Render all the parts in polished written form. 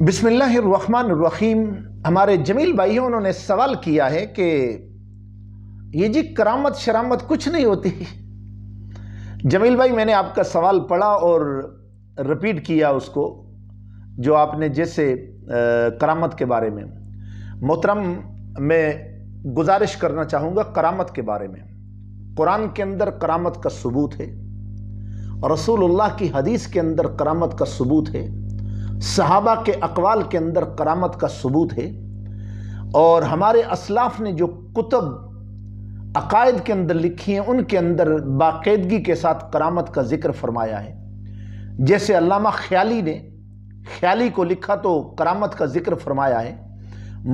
بسم اللہ الرحمن الرحیم۔ ہمارے جمیل بھائیوں انہوں نے سوال کیا ہے کہ یہ جی کرامت شرامت کچھ نہیں ہوتی۔ جمیل بھائی، میں نے آپ کا سوال پڑھا اور رپیٹ کیا اس کو، جو آپ نے جیسے کرامت کے بارے میں۔ محترم، میں گزارش کرنا چاہوں گا کرامت کے بارے میں۔ قرآن کے اندر کرامت کا ثبوت ہے، رسول اللہ کی حدیث کے اندر کرامت کا ثبوت ہے، صحابہ کے اقوال کے اندر کرامت کا ثبوت ہے، اور ہمارے اسلاف نے جو کتب عقائد کے اندر لکھی ہیں ان کے اندر باقاعدگی کے ساتھ کرامت کا ذکر فرمایا ہے۔ جیسے علامہ خیالی کو لکھا تو کرامت کا ذکر فرمایا ہے۔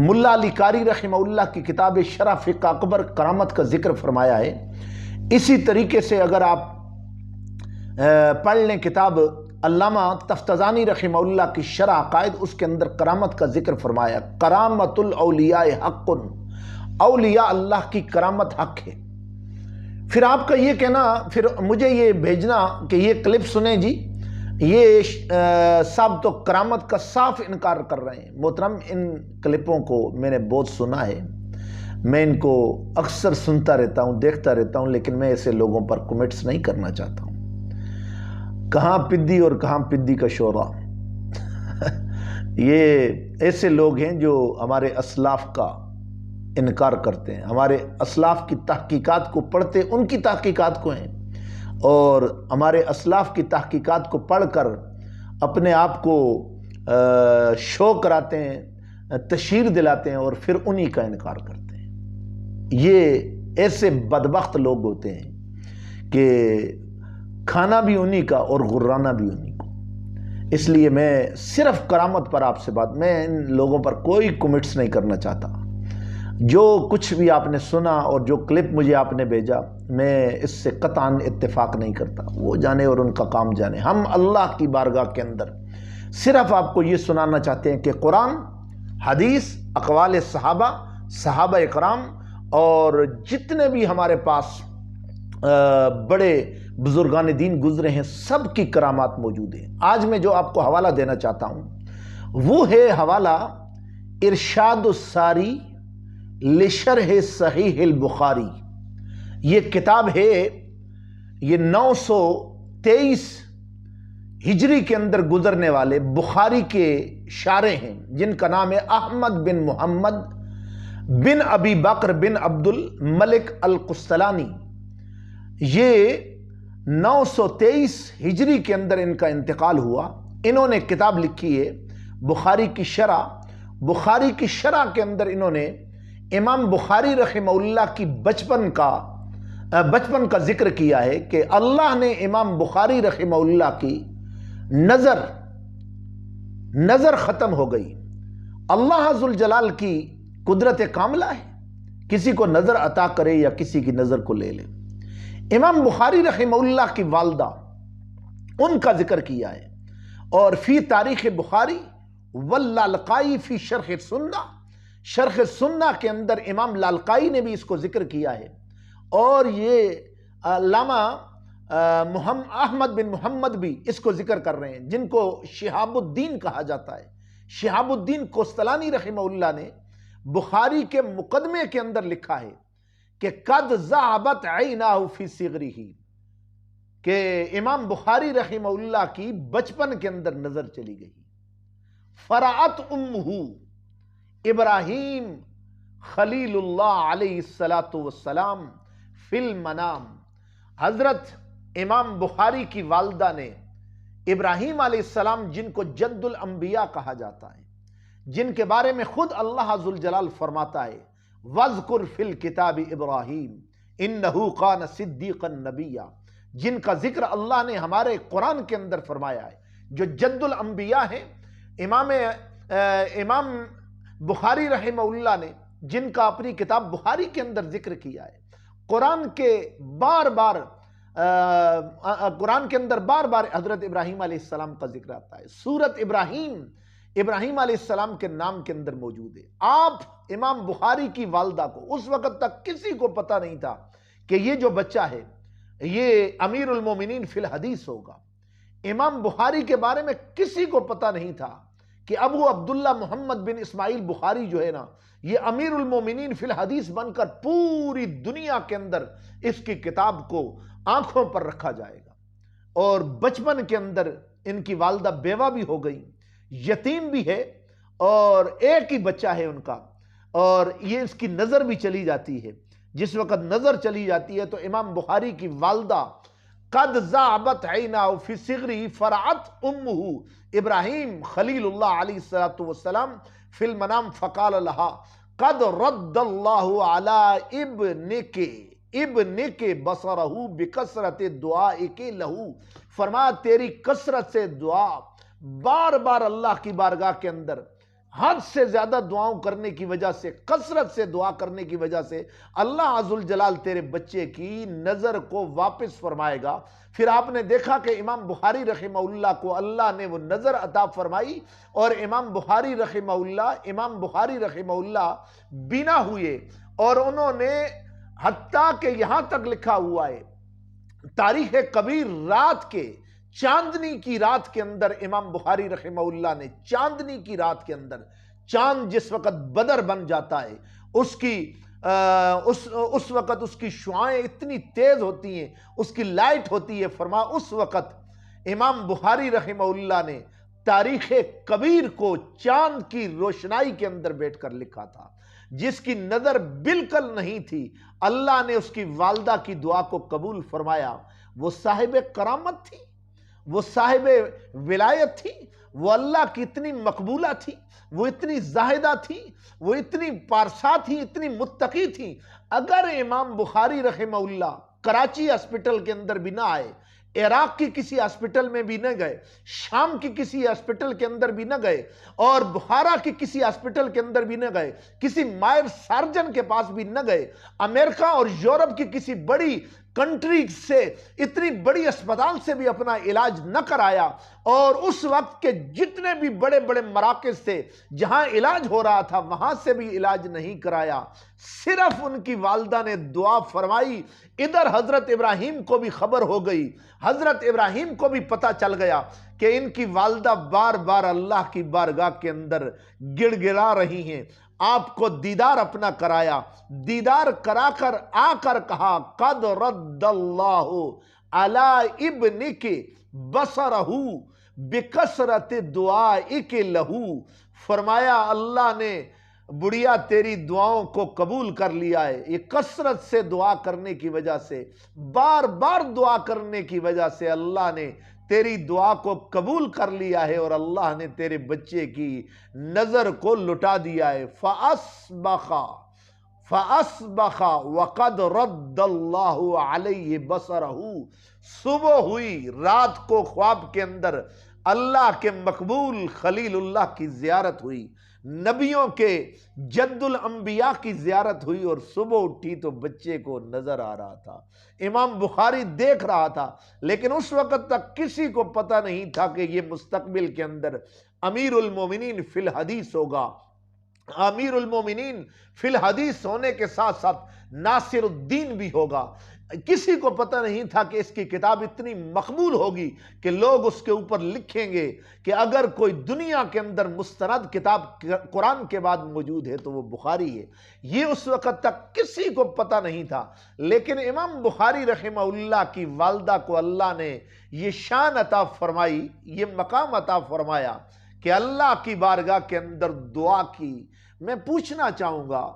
ملا علی قاری رحمہ اللہ کی کتاب شرح فقہ اکبر کرامت کا ذکر فرمایا ہے۔ اسی طریقے سے اگر آپ پڑھ لیں کتاب علامہ تفتزانی رحمہ اللہ کی شرح عقائد، اس کے اندر کرامت کا ذکر فرمایا۔ کرامت الاولیاء حق، اولیاء اللہ کی کرامت حق ہے۔ پھر آپ کا یہ کہنا، پھر مجھے یہ بھیجنا کہ یہ کلپ سنیں جی، یہ صاحب تو کرامت کا صاف انکار کر رہے ہیں۔ محترم، ان کلپوں کو میں نے بہت سنا ہے، میں ان کو اکثر سنتا رہتا ہوں، دیکھتا رہتا ہوں، لیکن میں ایسے لوگوں پر کمنٹس نہیں کرنا چاہتا ہوں۔ کہاں پدی اور کہاں پدی کا شورا۔ یہ ایسے لوگ ہیں جو ہمارے اسلاف کا انکار کرتے ہیں، ہمارے اسلاف کی تحقیقات کو پڑھتے ان کی تحقیقات کو ہیں، اور ہمارے اسلاف کی تحقیقات کو پڑھ کر اپنے آپ کو شو کراتے ہیں، تشہیر دلاتے ہیں، اور پھر انہی کا انکار کرتے ہیں۔ یہ ایسے بدبخت لوگ ہوتے ہیں کہ کھانا بھی انہی کا اور غرانا بھی انہی کو۔ اس لیے میں صرف کرامت پر آپ سے بات، میں ان لوگوں پر کوئی کمنٹس نہیں کرنا چاہتا۔ جو کچھ بھی آپ نے سنا اور جو کلپ مجھے آپ نے بھیجا، میں اس سے قطعاً اتفاق نہیں کرتا، وہ جانے اور ان کا کام جانے۔ ہم اللہ کی بارگاہ کے اندر صرف آپ کو یہ سنانا چاہتے ہیں کہ قرآن، حدیث، اقوال صحابہ اکرام اور جتنے بھی ہمارے پاس بڑے بزرگان دین گزرے ہیں، سب کی کرامات موجود ہیں۔ آج میں جو آپ کو حوالہ دینا چاہتا ہوں وہ ہے حوالہ ارشاد الساری لشرح صحیح البخاری۔ یہ کتاب ہے، یہ 923 ہجری کے اندر گزرنے والے بخاری کے شارح ہیں، جن کا نام ہے احمد بن محمد بن ابی بکر بن عبد الملک القسطلانی۔ یہ 923 ہجری کے اندر ان کا انتقال ہوا۔ انہوں نے کتاب لکھی ہے بخاری کی شرح۔ بخاری کی شرح کے اندر انہوں نے امام بخاری رحمہ اللہ کی بچپن کا ذکر کیا ہے کہ اللہ نے امام بخاری رحمہ اللہ کی نظر ختم ہو گئی۔ اللہ ذوالجلال کی قدرت کاملہ ہے، کسی کو نظر عطا کرے یا کسی کی نظر کو لے لے۔ امام بخاری رحمہ اللہ کی والدہ، ان کا ذکر کیا ہے، اور فی تاریخ بخاری واللالقائی فی شرح سنہ، شرح سنہ کے اندر امام لالقائی نے بھی اس کو ذکر کیا ہے۔ اور یہ علامہ احمد بن محمد بھی اس کو ذکر کر رہے ہیں، جن کو شہاب الدین کہا جاتا ہے۔ شہاب الدین کوستلانی رحمہ اللہ نے بخاری کے مقدمے کے اندر لکھا ہے کہ قد ذہبت عیناہ فی صغرہ، کہ امام بخاری رحمہ اللہ کی بچپن کے اندر نظر چلی گئی۔ فرأت امہ ابراہیم خلیل اللہ علیہ السلام فی المنام، حضرت امام بخاری کی والدہ نے ابراہیم علیہ السلام، جن کو جد الانبیاء کہا جاتا ہے، جن کے بارے میں خود اللہ ذوالجلال فرماتا ہے وَاذْكُرْ فِي الْكِتَابِ إِبْرَاهِيمَ إِنَّهُ كَانَ صِدِّيقًا نَبِيًّا، جن کا ذکر اللہ نے ہمارے قرآن کے اندر فرمایا ہے، جو جد الانبیاء ہیں۔ امام بخاری رحمہ اللہ نے، جن کا اپنی کتاب بخاری کے اندر ذکر کیا ہے، قرآن کے اندر بار بار حضرت ابراہیم علیہ السلام کا ذکر آتا ہے۔ سورت ابراہیم علیہ السلام کے نام کے اندر موجود ہے۔ آپ امام بخاری کی والدہ کو، اس وقت تک کسی کو پتہ نہیں تھا کہ یہ جو بچہ ہے یہ امیر المومنین فی الحدیث ہوگا۔ امام بخاری کے بارے میں کسی کو پتہ نہیں تھا کہ ابو عبداللہ محمد بن اسماعیل بخاری جو ہے نا، یہ امیر المومنین فی الحدیث بن کر پوری دنیا کے اندر اس کی کتاب کو آنکھوں پر رکھا جائے گا۔ اور بچپن کے اندر ان کی والدہ بیوہ بھی ہو گئی، یتیم بھی ہے، اور ایک ہی بچہ ہے ان کا، اور یہ اس کی نظر بھی چلی جاتی ہے۔ جس وقت نظر چلی جاتی ہے تو امام بخاری کی والدہ قد ذابت عیناہ فی صغری فرعت امہ ابراہیم خلیل اللہ علیہ السلام فی المنام فقال لہا قد رد اللہ علی ابنک بصرہ بکثرت دعائک لہو، فرمایا تیری کثرت سے دعا، بار بار اللہ کی بارگاہ کے اندر حد سے زیادہ دعاؤں کرنے کی وجہ سے، کثرت سے دعا کرنے کی وجہ سے اللہ عزوجلال تیرے بچے کی نظر کو واپس فرمائے گا۔ پھر آپ نے دیکھا کہ امام بخاری رحمہ اللہ کو اللہ نے وہ نظر عطا فرمائی، اور امام بخاری رحمہ اللہ بینا ہوئے، اور انہوں نے حتیٰ کہ یہاں تک لکھا ہوا ہے تاریخ کبیر رات کے چاندنی کی رات کے اندر امام بخاری رحمہ اللہ نے چاندنی کی رات کے اندر، چاند جس وقت بدر بن جاتا ہے اس وقت اس کی شعاعیں اتنی تیز ہوتی ہیں، اس کی لائٹ ہوتی ہے، فرما اس وقت امام بخاری رحمہ اللہ نے تاریخ کبیر کو چاند کی روشنائی کے اندر بیٹھ کر لکھا تھا، جس کی نظر بالکل نہیں تھی۔ اللہ نے اس کی والدہ کی دعا کو قبول فرمایا۔ وہ صاحب کرامت تھی، وہ صاحب ولایت تھی، وہ اللہ کی اتنی مقبولہ تھی، وہ اتنی زاہدہ تھی، وہ اتنی پارسا تھی، اتنی متقی تھی۔ اگر امام بخاری رحمہ اللہ کراچی ہاسپٹل کے اندر بھی نہ آئے، عراق کی کسی ہاسپٹل میں بھی نہ گئے، شام کی کسی ہاسپٹل کے اندر بھی نہ گئے، اور بخارا کی کسی ہاسپٹل کے اندر بھی نہ گئے، کسی ماہر سرجن کے پاس بھی نہ گئے، امریکہ اور یورپ کی کسی بڑی کنٹری سے، اتنی بڑی اسپتال سے بھی اپنا علاج نہ کرایا، اور اس وقت کے جتنے بھی بڑے بڑے مراکز تھے جہاں علاج ہو رہا تھا وہاں سے بھی علاج نہیں کرایا، صرف ان کی والدہ نے دعا فرمائی۔ ادھر حضرت ابراہیم کو بھی خبر ہو گئی، حضرت ابراہیم کو بھی پتہ چل گیا کہ ان کی والدہ بار بار اللہ کی بارگاہ کے اندر گڑ گڑا رہی ہیں۔ آپ کو دیدار اپنا کرایا، دیدار کرا کر آ کر کہا قد رد اللہ علی ابنک بصرہ بکثرت دعائک لہو، فرمایا اللہ نے بڑھیا تیری دعاؤں کو قبول کر لیا ہے، یہ کثرت سے دعا کرنے کی وجہ سے، بار بار دعا کرنے کی وجہ سے اللہ نے تیری دعا کو قبول کر لیا ہے، اور اللہ نے تیرے بچے کی نظر کو لٹا دیا ہے۔ فَأَصْبَخَ وَقَدْ رَدَّ اللَّهُ عَلَيْهِ بَصَرَهُ، صبح ہوئی، رات کو خواب کے اندر اللہ کے مقبول خلیل اللہ کی زیارت ہوئی، نبیوں کے جد الانبیاء کی زیارت ہوئی، اور صبح اٹھی تو بچے کو نظر آ رہا تھا۔ امام بخاری دیکھ رہا تھا، لیکن اس وقت تک کسی کو پتہ نہیں تھا کہ یہ مستقبل کے اندر امیر المومنین فی الحدیث ہوگا۔ امیر المومنین فی الحدیث ہونے کے ساتھ ساتھ ناصر الدین بھی ہوگا۔ کسی کو پتہ نہیں تھا کہ اس کی کتاب اتنی مقبول ہوگی کہ لوگ اس کے اوپر لکھیں گے کہ اگر کوئی دنیا کے اندر مستند کتاب قرآن کے بعد موجود ہے تو وہ بخاری ہے۔ یہ اس وقت تک کسی کو پتہ نہیں تھا، لیکن امام بخاری رحمہ اللہ کی والدہ کو اللہ نے یہ شان عطا فرمائی، یہ مقام عطا فرمایا کہ اللہ کی بارگاہ کے اندر دعا کی۔ میں پوچھنا چاہوں گا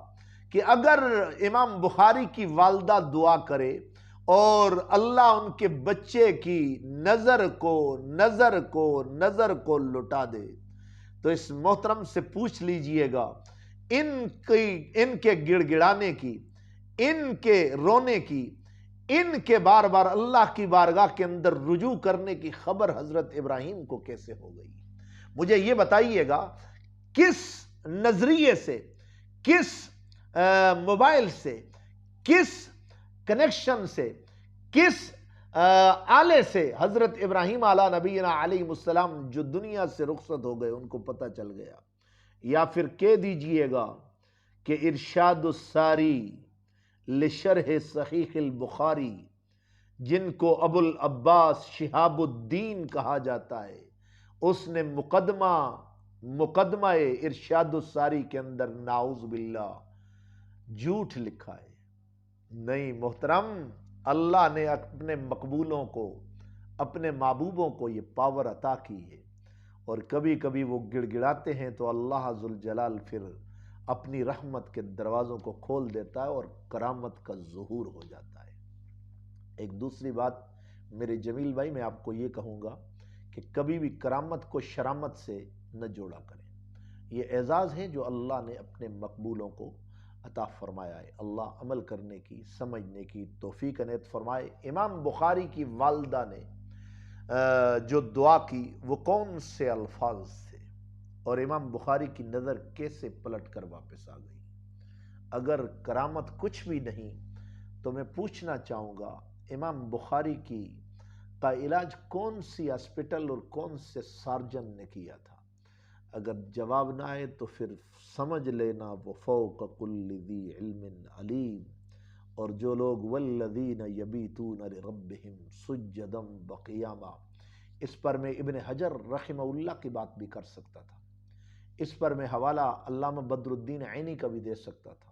کہ اگر امام بخاری کی والدہ دعا کرے اور اللہ ان کے بچے کی نظر کو لٹا دے، تو اس محترم سے پوچھ لیجئے گا ان کے گڑ گڑانے کی، ان کے رونے کی، ان کے بار بار اللہ کی بارگاہ کے اندر رجوع کرنے کی خبر حضرت ابراہیم کو کیسے ہو گئی؟ مجھے یہ بتائیے گا کس نظریے سے، کس موبائل سے، کس کنیکشن سے، کس آلے سے حضرت ابراہیم علیہ نبینا علیہ السلام جو دنیا سے رخصت ہو گئے ان کو پتہ چل گیا؟ یا پھر کہہ دیجئے گا کہ ارشاد الساری لشرح صحیح البخاری، جن کو ابو العباس شہاب الدین کہا جاتا ہے، اس نے مقدمہ مقدمہ ارشاد الساری کے اندر نعوذ باللہ جھوٹ لکھا ہے۔ نہیں محترم، اللہ نے اپنے مقبولوں کو، اپنے محبوبوں کو یہ پاور عطا کی ہے، اور کبھی کبھی وہ گڑ گڑاتے ہیں تو اللہ ذوالجلال پھر اپنی رحمت کے دروازوں کو کھول دیتا ہے اور کرامت کا ظہور ہو جاتا ہے۔ ایک دوسری بات میرے جمیل بھائی، میں آپ کو یہ کہوں گا کہ کبھی بھی کرامت کو شرامت سے نہ جوڑا کریں۔ یہ اعزاز ہے جو اللہ نے اپنے مقبولوں کو عطا فرمایا ہے۔ اللہ عمل کرنے کی، سمجھنے کی توفیق عنایت فرمائے۔ امام بخاری کی والدہ نے جو دعا کی وہ کون سے الفاظ تھے، اور امام بخاری کی نظر کیسے پلٹ کر واپس آ گئی؟ اگر کرامت کچھ بھی نہیں تو میں پوچھنا چاہوں گا امام بخاری کا علاج کون سی ہاسپٹل اور کون سے سارجن نے کیا تھا؟ اگر جواب نہ آئے تو پھر سمجھ لینا وہ فوق کل ذی علم علیم۔ اور جو لوگ والذین یبیتون لربہم سجدا وقیاما، اس پر میں ابن حجر رحمہ اللہ کی بات بھی کر سکتا تھا، اس پر میں حوالہ علامہ بدر الدین عینی کا بھی دے سکتا تھا،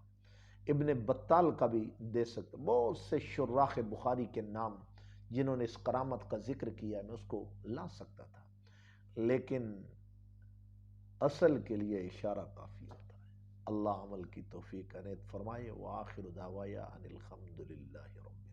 ابن بطال کا بھی دے سکتا، بہت سے شراح بخاری کے نام جنہوں نے اس کرامت کا ذکر کیا ہے، میں اس کو لا سکتا تھا، لیکن اصل کے لیے اشارہ کافی ہوتا ہے۔ اللہ عمل کی توفیق عنایت فرمائے۔ وآخر دعوایا ان الحمد للہ رب